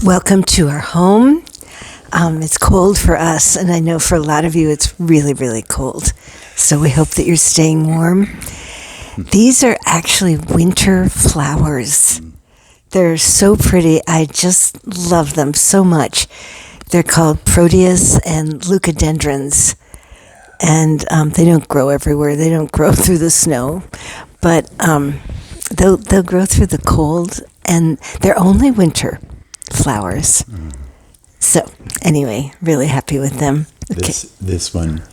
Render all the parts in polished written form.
Welcome to our home. It's cold for us, and I know for a lot of you it's really, really cold. So we hope that you're staying warm. These are actually winter flowers. They're so pretty. I just love them so much. They're called proteas and leucadendrons. And they don't grow everywhere. They don't grow through the snow. But they'll grow through the cold, and they're only winter flowers. So anyway, really happy with them. Okay. This one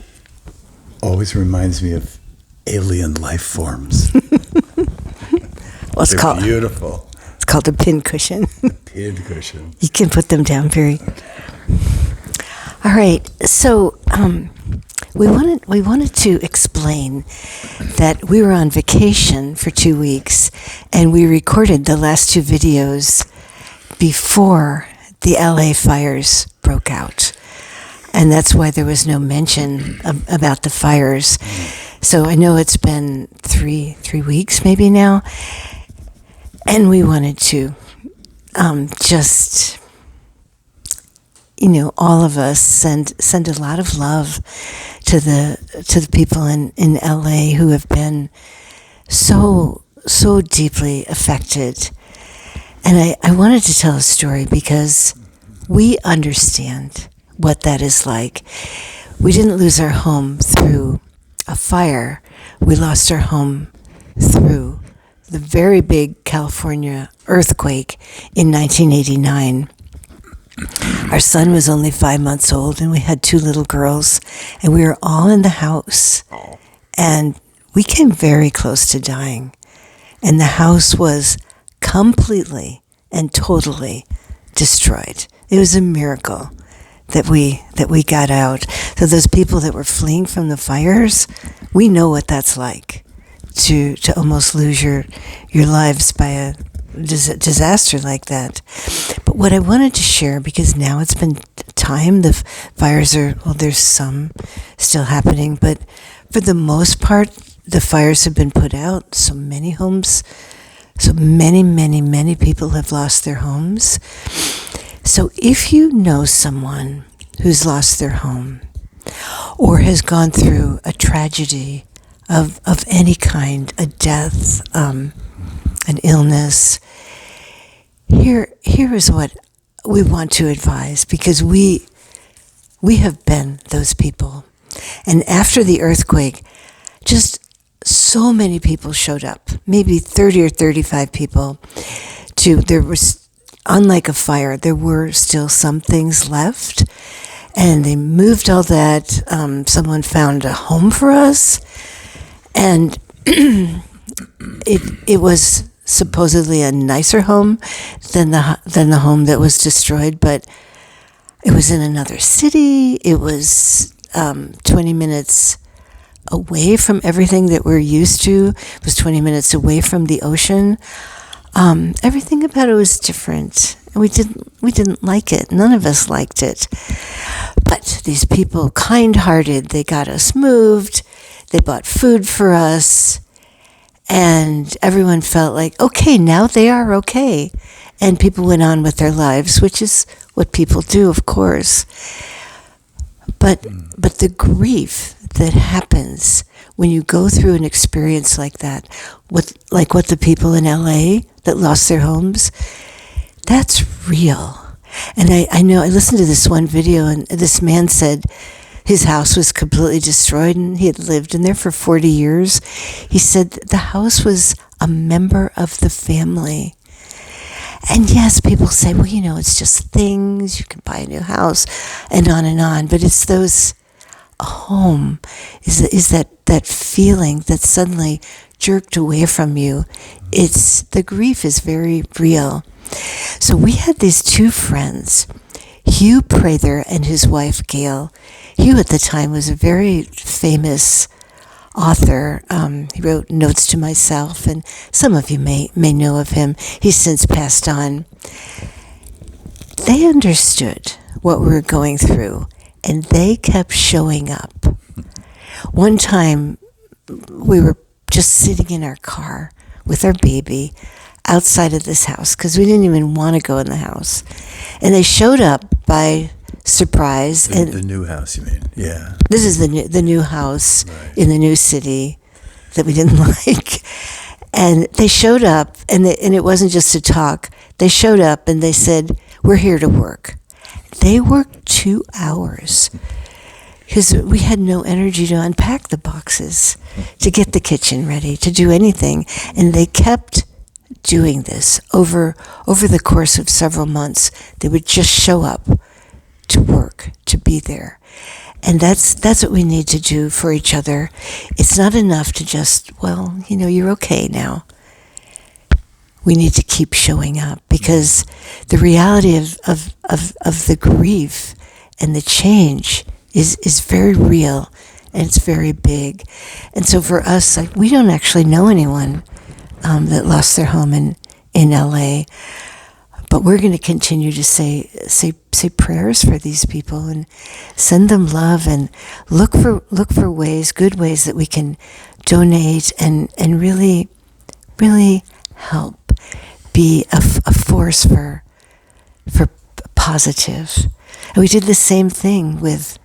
always reminds me of alien life forms. Well, They're beautiful. It's called a pincushion. Pincushion. You can put them down, Barry. All right. So we wanted to explain that we were on vacation for 2 weeks, and we recorded the last two videos before the LA fires broke out. And that's why there was no mention about the fires. So I know it's been three weeks maybe now. And we wanted to just, all of us send a lot of love to the people in LA who have been so deeply affected. And I wanted to tell a story because we understand what that is like. We didn't lose our home through a fire. We lost our home through the very big California earthquake in 1989. Our son was only 5 months old, and we had 2 little girls, and we were all in the house. And we came very close to dying. And the house was completely and totally destroyed. It was a miracle that we got out. So those people that were fleeing from the fires, we know what that's like to almost lose your lives by a disaster like that. But what I wanted to share, because now it's been time, the fires there's some still happening, but for the most part, the fires have been put out. So many homes, so many people have lost their homes. So if you know someone who's lost their home or has gone through a tragedy of any kind, a death, an illness, here is what we want to advise, because we have been those people. And after the earthquake, just so many people showed up, maybe 30 or 35 people. There was, unlike a fire, there were still some things left, and they moved all that. Someone found a home for us, and it was supposedly a nicer home than the home that was destroyed, but it was in another city. It was 20 minutes away from everything that we're used to. It was 20 minutes away from the ocean. Everything about it was different. We didn't like it. None of us liked it. But these people, kind-hearted, they got us moved. They bought food for us. And everyone felt like, okay, now they are okay. And people went on with their lives, which is what people do, of course. But the grief that happens when you go through an experience like that, like what the people in LA that lost their homes, that's real. And I know, I listened to this one video, and this man said his house was completely destroyed, and he had lived in there for 40 years. He said the house was a member of the family. And yes, people say, well, it's just things, you can buy a new house, and on, but it's those, a home is that feeling that's suddenly jerked away from you. It's, the grief is very real. So we had these 2 friends, Hugh Prather and his wife Gail. Hugh at the time was a very famous author. He wrote Notes to Myself, and some of you may know of him. He's since passed on. They understood what we were going through, and they kept showing up. One time, we were just sitting in our car with our baby outside of this house because we didn't even want to go in the house. And they showed up by surprise. The new house, you mean? Yeah. This is the new house Right. in the new city that we didn't like. And they showed up, and it wasn't just to talk. They showed up and they said, "We're here to work." They worked 2 hours because we had no energy to unpack the boxes, to get the kitchen ready, to do anything. And they kept doing this over the course of several months. They would just show up to work, to be there. And that's what we need to do for each other. It's not enough to just, well, you're okay now. We need to keep showing up because the reality of the grief and the change is very real and it's very big. And so for us, we don't actually know anyone that lost their home in LA. But we're going to continue to say prayers for these people and send them love and look for ways, good ways that we can donate and really, really help be a force for positive. And we did the same thing with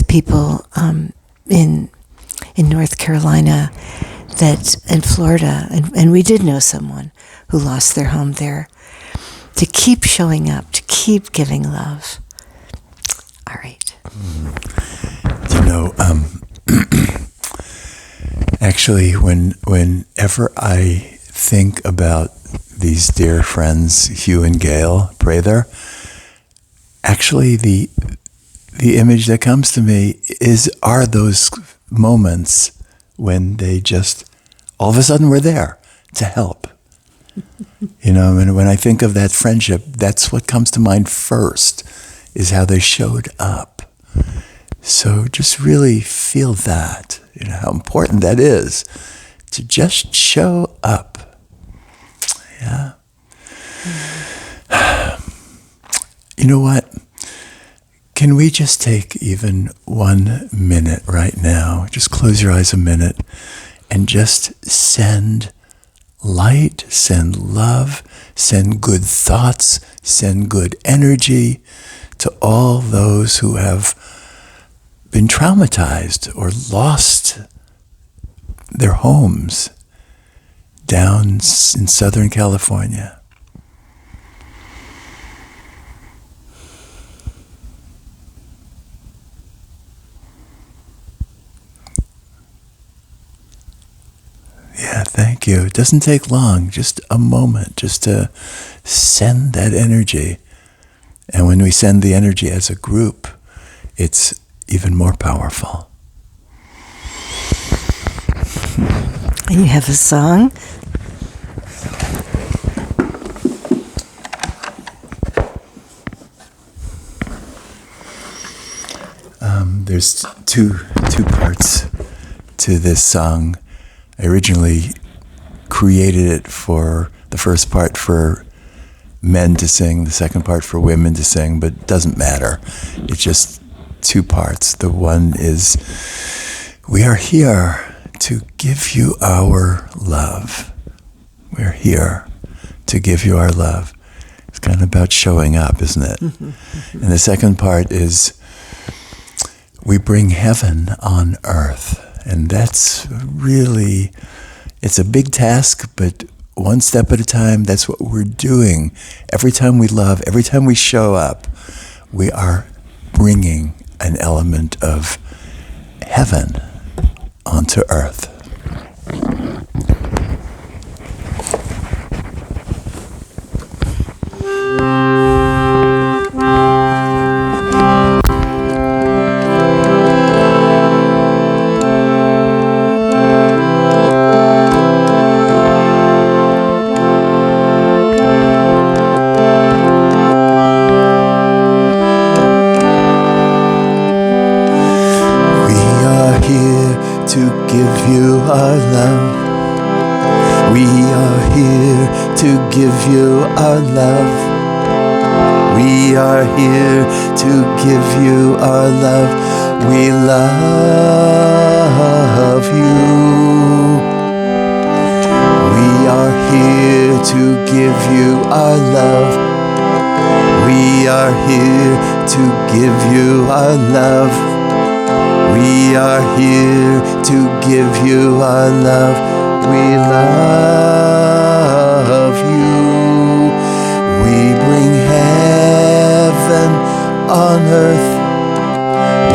people in North Carolina and Florida, and we did know someone who lost their home there. To keep showing up, to keep giving love. All right. Actually, whenever I think about these dear friends, Hugh and Gail Prather, actually the image that comes to me are those moments when they just all of a sudden were there to help. And when I think of that friendship, that's what comes to mind first, is how they showed up. So just really feel that, how important that is, to just show up. Yeah. You know what? Can we just take even 1 minute right now? Just close your eyes a minute and just send light, send love, send good thoughts, send good energy to all those who have been traumatized or lost their homes down in Southern California. Yeah, thank you. It doesn't take long, just a moment, just to send that energy. And when we send the energy as a group, it's even more powerful. And you have a song? There's two parts to this song. I originally created it for the first part for men to sing, the second part for women to sing, but it doesn't matter. It's just 2 parts. The one is, we are here to give you our love. We're here to give you our love. It's kind of about showing up, isn't it? And the second part is, we bring heaven on earth. And that's really, it's a big task, but one step at a time, that's what we're doing. Every time we love, every time we show up, we are bringing an element of heaven onto earth. Give you our love. We are here to give you our love. We love you. We are here to give you our love. We are here to give you our love. We are here to give you our love. We love you. We bring heaven on earth.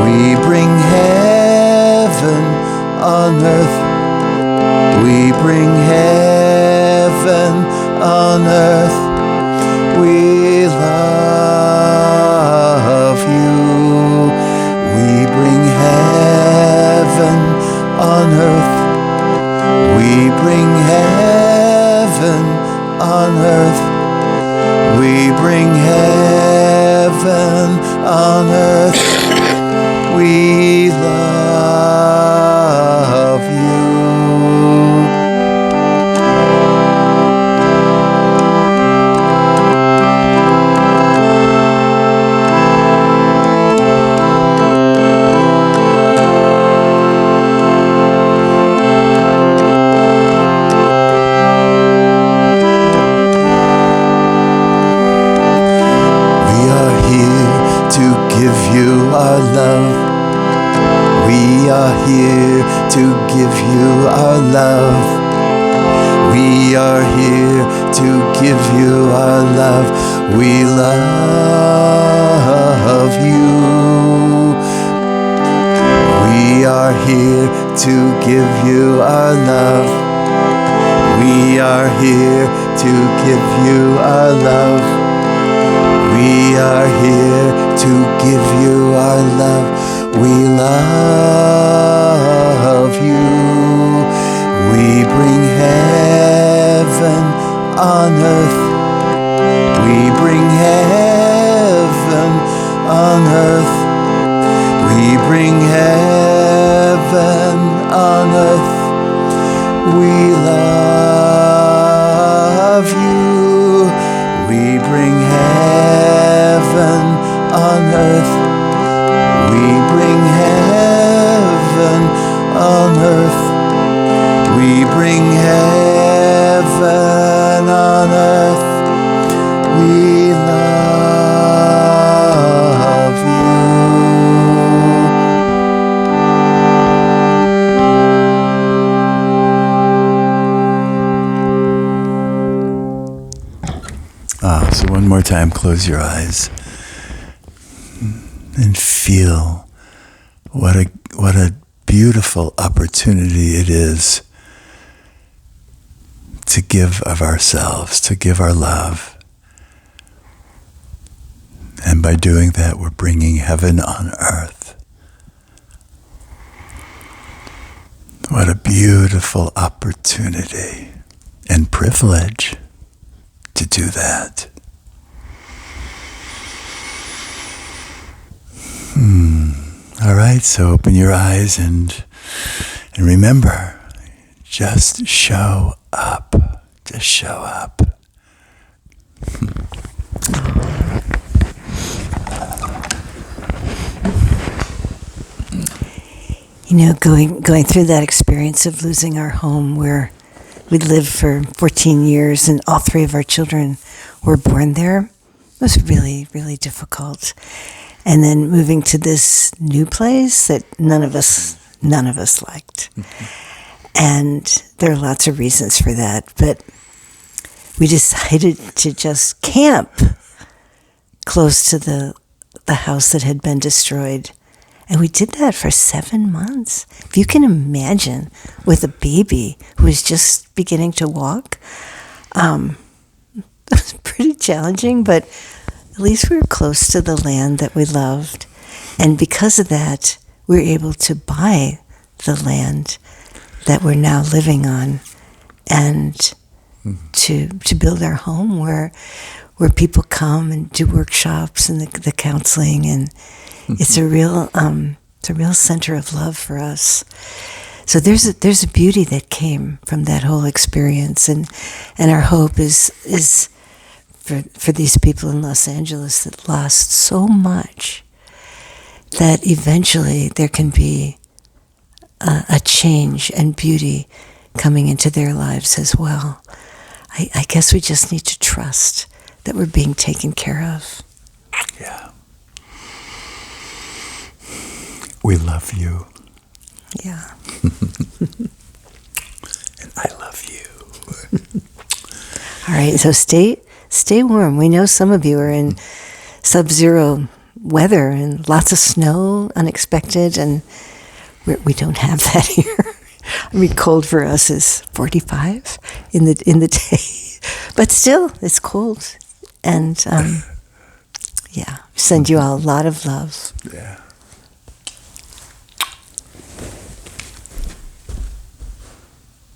We bring heaven on earth. We bring heaven on earth. We love you. We bring heaven on earth. We bring heaven on earth. We bring heaven on earth. We love you. Give you our love. We are here to give you our love. We are here to give you our love. We love you. We are here to give you our love. We are here to give you our love. We are here to give you our love. We love you. We bring heaven on earth. We bring heaven on earth. We bring heaven on earth. We love you. We bring heaven on earth. We bring heaven on earth. We bring heaven on earth. We love you. So one more time, close your eyes and feel what a beautiful opportunity it is to give of ourselves, to give our love. And by doing that, we're bringing heaven on earth. What a beautiful opportunity and privilege to do that. All right, so open your eyes and remember, just show up. Just show up. You know, going through that experience of losing our home where we lived for 14 years and all three of our children were born there was really, really difficult. And then moving to this new place that none of us liked. Mm-hmm. And there are lots of reasons for that, but we decided to just camp close to the house that had been destroyed. And we did that for 7 months. If you can imagine, with a baby who was just beginning to walk, it was pretty challenging, but at least we were close to the land that we loved. And because of that, we were able to buy the land that we're now living on and to build our home where people come and do workshops and the counseling, and it's a real center of love for us. So there's a beauty that came from that whole experience, and our hope is for these people in Los Angeles that lost so much that eventually there can be a change and beauty coming into their lives as well. I guess we just need to trust that we're being taken care of. Yeah. We love you. Yeah. And I love you. All right, so stay warm. We know some of you are in sub-zero weather and lots of snow, unexpected, and we don't have that here. I mean, cold for us is 45 in the day, but still, it's cold. And yeah, send you all a lot of love. Yeah.